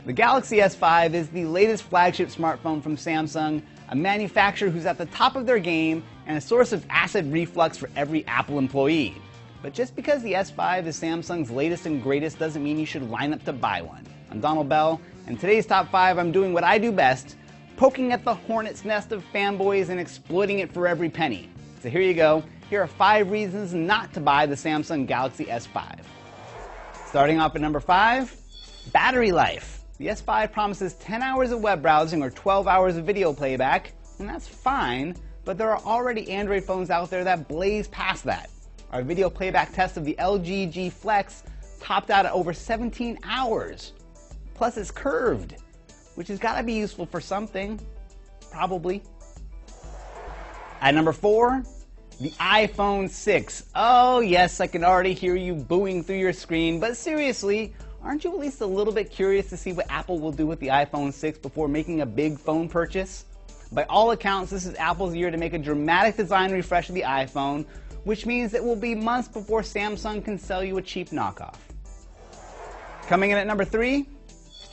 The Galaxy S5 is the latest flagship smartphone from Samsung, a manufacturer who's at the top of their game and a source of acid reflux for every Apple employee. But just because the S5 is Samsung's latest and greatest doesn't mean you should line up to buy one. I'm Donald Bell, and today's Top 5 I'm doing what I do best, poking at the hornet's nest of fanboys and exploiting it for every penny. So here you go. Here are 5 reasons not to buy the Samsung Galaxy S5. Starting off at number 5, battery life. The S5 promises 10 hours of web browsing or 12 hours of video playback, and that's fine, but there are already Android phones out there that blaze past that. Our video playback test of the LG G Flex topped out at over 17 hours. Plus it's curved, which has got to be useful for something, probably. At number 4, the iPhone 6. Oh yes, I can already hear you booing through your screen, but seriously, aren't you at least a little bit curious to see what Apple will do with the iPhone 6 before making a big phone purchase? By all accounts, this is Apple's year to make a dramatic design refresh of the iPhone, which means it will be months before Samsung can sell you a cheap knockoff. Coming in at number 3,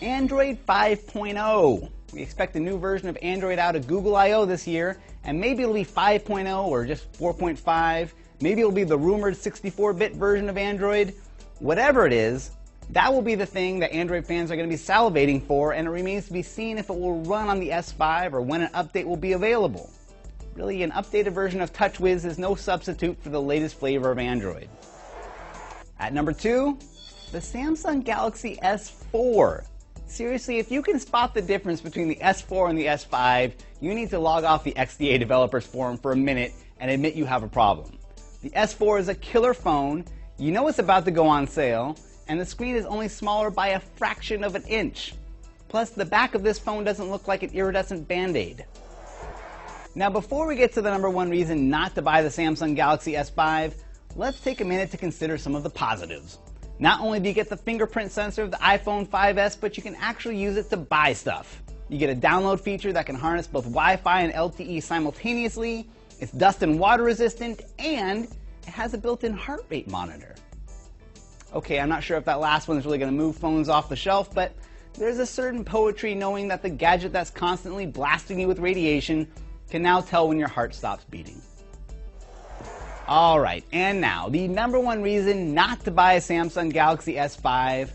Android 5.0. We expect a new version of Android out of Google I/O this year, and maybe it'll be 5.0 or just 4.5. Maybe it'll be the rumored 64-bit version of Android. Whatever it is, that will be the thing that Android fans are going to be salivating for, and it remains to be seen if it will run on the S5 or when an update will be available. Really, an updated version of TouchWiz is no substitute for the latest flavor of Android. At number 2, the Samsung Galaxy S4. Seriously, if you can spot the difference between the S4 and the S5, you need to log off the XDA Developers Forum for a minute and admit you have a problem. The S4 is a killer phone, you know it's about to go on sale, and the screen is only smaller by a fraction of an inch. Plus, the back of this phone doesn't look like an iridescent Band-Aid. Now, before we get to the number 1 reason not to buy the Samsung Galaxy S5, let's take a minute to consider some of the positives. Not only do you get the fingerprint sensor of the iPhone 5S, but you can actually use it to buy stuff. You get a download feature that can harness both Wi-Fi and LTE simultaneously, it's dust and water resistant, and it has a built-in heart rate monitor. Okay, I'm not sure if that last one is really going to move phones off the shelf, but there's a certain poetry knowing that the gadget that's constantly blasting you with radiation can now tell when your heart stops beating. Alright, and now, the number 1 reason not to buy a Samsung Galaxy S5,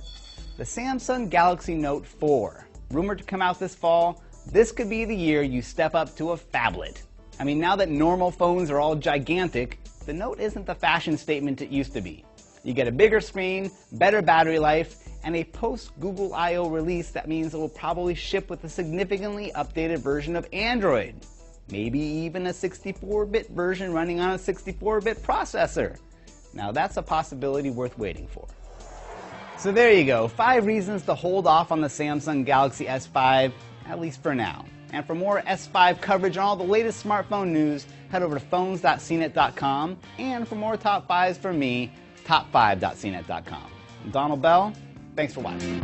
the Samsung Galaxy Note 4. Rumored to come out this fall, this could be the year you step up to a phablet. I mean, now that normal phones are all gigantic, the Note isn't the fashion statement it used to be. You get a bigger screen, better battery life, and a post-Google I/O release that means it will probably ship with a significantly updated version of Android. Maybe even a 64-bit version running on a 64-bit processor. Now that's a possibility worth waiting for. So there you go, 5 reasons to hold off on the Samsung Galaxy S5, at least for now. And for more S5 coverage on all the latest smartphone news, head over to phones.cnet.com. And for more top 5s from me, top5.cnet.com. I'm Donald Bell. Thanks for watching.